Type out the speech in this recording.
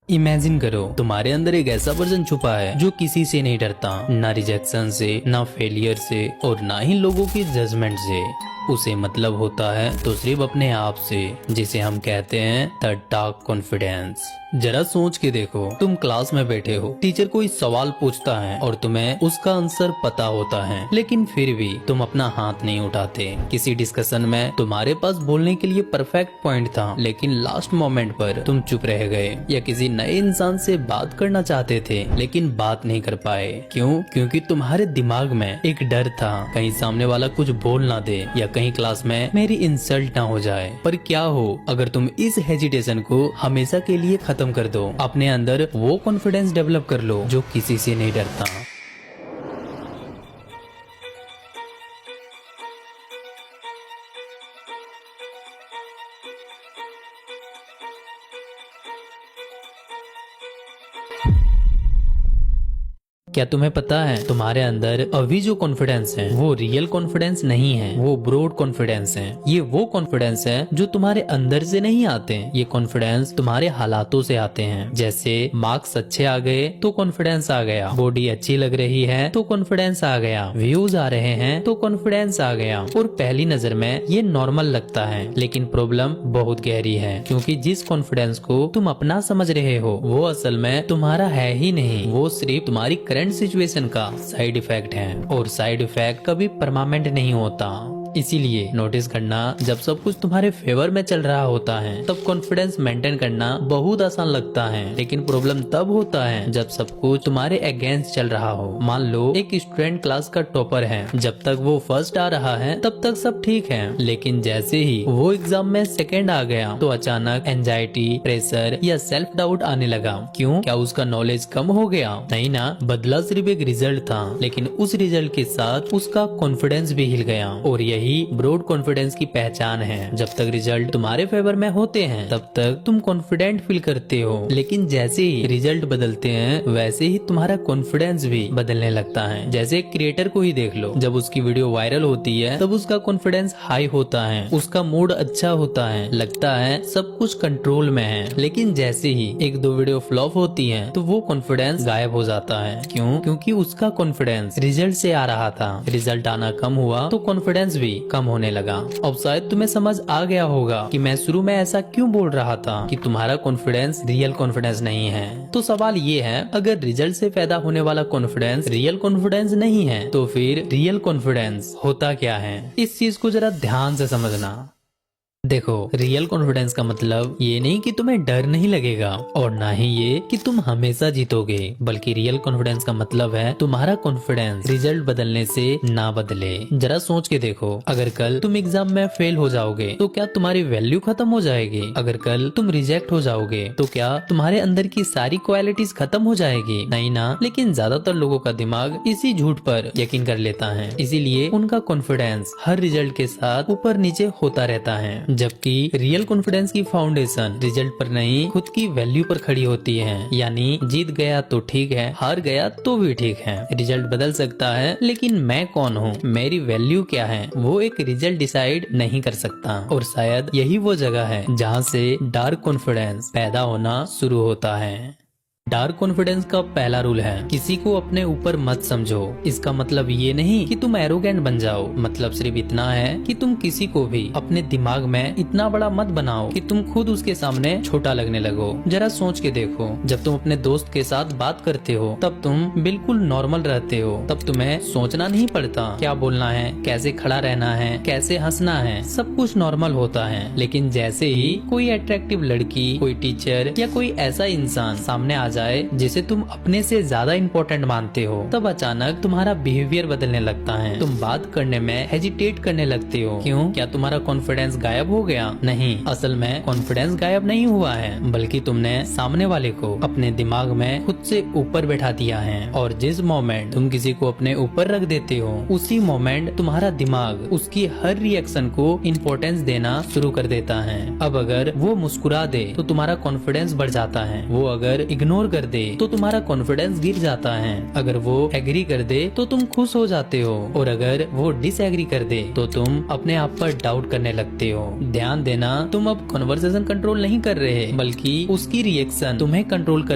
Imagine करो तुम्हारे अंदर एक ऐसा वर्जन छुपा है जो किसी से नहीं डरता, ना रिजेक्शन से, ना फेलियर से और ना ही लोगों की जजमेंट से। उसे मतलब होता है तो सिर्फ अपने आप से, जिसे हम कहते हैं द डार्क कॉन्फिडेंस। जरा सोच के देखो, तुम क्लास में बैठे हो, टीचर कोई सवाल पूछता है और तुम्हें उसका आंसर पता होता है, लेकिन फिर भी तुम अपना हाथ नहीं उठाते। किसी डिस्कशन में तुम्हारे पास बोलने के लिए परफेक्ट पॉइंट था, लेकिन लास्ट मोमेंट पर तुम चुप रह गए। या किसी नए इंसान से बात करना चाहते थे लेकिन बात नहीं कर पाए। क्यों? क्योंकि तुम्हारे दिमाग में एक डर था, कहीं सामने वाला कुछ बोल ना दे या कहीं क्लास में मेरी इंसल्ट ना हो जाए। पर क्या हो अगर तुम इस हेजिटेशन को हमेशा के लिए खत्म कर दो, अपने अंदर वो कॉन्फिडेंस डेवलप कर लो जो किसी से नहीं डरता। क्या तुम्हें पता है तुम्हारे अंदर अभी जो कॉन्फिडेंस है वो रियल कॉन्फिडेंस नहीं है, वो ब्रॉड कॉन्फिडेंस है। ये वो कॉन्फिडेंस है जो तुम्हारे अंदर से नहीं आते, ये कॉन्फिडेंस तुम्हारे हालातों से आते हैं। जैसे मार्क्स अच्छे आ गए तो कॉन्फिडेंस आ गया, बॉडी अच्छी लग रही है तो कॉन्फिडेंस आ गया, व्यूज आ रहे हैं तो कॉन्फिडेंस आ गया। और पहली नजर में ये नॉर्मल लगता है, लेकिन प्रॉब्लम बहुत गहरी है, क्योंकि जिस कॉन्फिडेंस को तुम अपना समझ रहे हो वो असल में तुम्हारा है ही नहीं, वो सिर्फ तुम्हारी करंट सिचुएशन का साइड इफेक्ट है। और साइड इफेक्ट कभी परमानेंट नहीं होता। इसीलिए नोटिस करना, जब सब कुछ तुम्हारे फेवर में चल रहा होता है तब कॉन्फिडेंस मेंटेन करना बहुत आसान लगता है, लेकिन प्रॉब्लम तब होता है जब सब कुछ तुम्हारे अगेंस्ट चल रहा हो। मान लो एक स्टूडेंट क्लास का टॉपर है, जब तक वो फर्स्ट आ रहा है तब तक सब ठीक है, लेकिन जैसे ही वो एग्जाम में सेकंड आ गया तो अचानक एंजाइटी, प्रेशर या सेल्फ डाउट आने लगा। क्यों? क्या उसका नॉलेज कम हो गया? नहीं ना, बदला सिर्फ एक रिजल्ट था, लेकिन उस रिजल्ट के साथ उसका कॉन्फिडेंस भी हिल गया। और यही ब्रॉड कॉन्फिडेंस की पहचान है। जब तक रिजल्ट तुम्हारे फेवर में होते हैं तब तक तुम कॉन्फिडेंट फील करते हो, लेकिन जैसे ही रिजल्ट बदलते हैं वैसे ही तुम्हारा कॉन्फिडेंस भी बदलने लगता है। जैसे एक क्रिएटर को ही देख लो, जब उसकी वीडियो वायरल होती है तब उसका कॉन्फिडेंस हाई होता है, उसका मूड अच्छा होता है, लगता है सब कुछ कंट्रोल में है। लेकिन जैसे ही एक दो वीडियो फ्लॉप होती है तो वो कॉन्फिडेंस गायब हो जाता है। क्यों? क्योंकि उसका कॉन्फिडेंस रिजल्ट से आ रहा था, रिजल्ट आना कम हुआ तो कॉन्फिडेंस भी कम होने लगा। अब शायद तुम्हें समझ आ गया होगा कि मैं शुरू में ऐसा क्यों बोल रहा था कि तुम्हारा कॉन्फिडेंस रियल कॉन्फिडेंस नहीं है। तो सवाल ये है, अगर रिजल्ट से पैदा होने वाला कॉन्फिडेंस रियल कॉन्फिडेंस नहीं है तो फिर रियल कॉन्फिडेंस होता क्या है? इस चीज को जरा ध्यान से समझना। देखो, रियल कॉन्फिडेंस का मतलब ये नहीं कि तुम्हें डर नहीं लगेगा और ना ही ये कि तुम हमेशा जीतोगे, बल्कि रियल कॉन्फिडेंस का मतलब है तुम्हारा कॉन्फिडेंस रिजल्ट बदलने से ना बदले। जरा सोच के देखो, अगर कल तुम एग्जाम में फेल हो जाओगे तो क्या तुम्हारी वैल्यू खत्म हो जाएगी? अगर कल तुम रिजेक्ट हो जाओगे तो क्या तुम्हारे अंदर की सारी क्वालिटीज खत्म हो जाएगी? नहीं ना। लेकिन ज्यादातर लोगों का दिमाग इसी झूठ पर यकीन कर लेता है, इसीलिए उनका कॉन्फिडेंस हर रिजल्ट के साथ ऊपर नीचे होता रहता है। जबकि रियल कॉन्फिडेंस की फाउंडेशन रिजल्ट पर नहीं, खुद की वैल्यू पर खड़ी होती है। यानी जीत गया तो ठीक है, हार गया तो भी ठीक है। रिजल्ट बदल सकता है, लेकिन मैं कौन हूँ, मेरी वैल्यू क्या है, वो एक रिजल्ट डिसाइड नहीं कर सकता। और शायद यही वो जगह है जहाँ से डार्क कॉन्फिडेंस पैदा होना शुरू होता है। डार्क कॉन्फिडेंस का पहला रूल है, किसी को अपने ऊपर मत समझो। इसका मतलब ये नहीं कि तुम एरोगेंट बन जाओ, मतलब सिर्फ इतना है कि तुम किसी को भी अपने दिमाग में इतना बड़ा मत बनाओ कि तुम खुद उसके सामने छोटा लगने लगो। जरा सोच के देखो, जब तुम अपने दोस्त के साथ बात करते हो तब तुम बिल्कुल नॉर्मल रहते हो, तब तुम्हें सोचना नहीं पड़ता क्या बोलना है, कैसे खड़ा रहना है, कैसे हंसना है, सब कुछ नॉर्मल होता है। लेकिन जैसे ही कोई अट्रैक्टिव लड़की, कोई टीचर या कोई ऐसा इंसान सामने आ जाए जिसे तुम अपने से ज्यादा इम्पोर्टेंट मानते हो, तब अचानक तुम्हारा बिहेवियर बदलने लगता है। तुम बात करने में हेजिटेट करने लगते हो। क्यों? क्या तुम्हारा कॉन्फिडेंस गायब हो गया? नहीं, असल में कॉन्फिडेंस गायब नहीं हुआ है, बल्कि तुमने सामने वाले को अपने दिमाग में खुद से ऊपर बैठा दिया है। और जिस मोमेंट तुम किसी को अपने ऊपर रख देते हो, उसी मोमेंट तुम्हारा दिमाग उसकी हर रिएक्शन को इम्पोर्टेंस देना शुरू कर देता है। अब अगर वो मुस्कुरा दे तो तुम्हारा कॉन्फिडेंस बढ़ जाता है, वो अगर इग्नोर इग्नोर कर दे तो तुम्हारा कॉन्फिडेंस गिर जाता है। अगर वो एग्री कर दे तो तुम खुश हो जाते हो, और अगर वो डिसएग्री कर दे तो तुम अपने आप पर डाउट करने लगते हो। ध्यान देना, तुम अब कन्वर्सेशन कंट्रोल नहीं कर रहे, बल्कि उसकी रिएक्शन तुम्हें कंट्रोल कर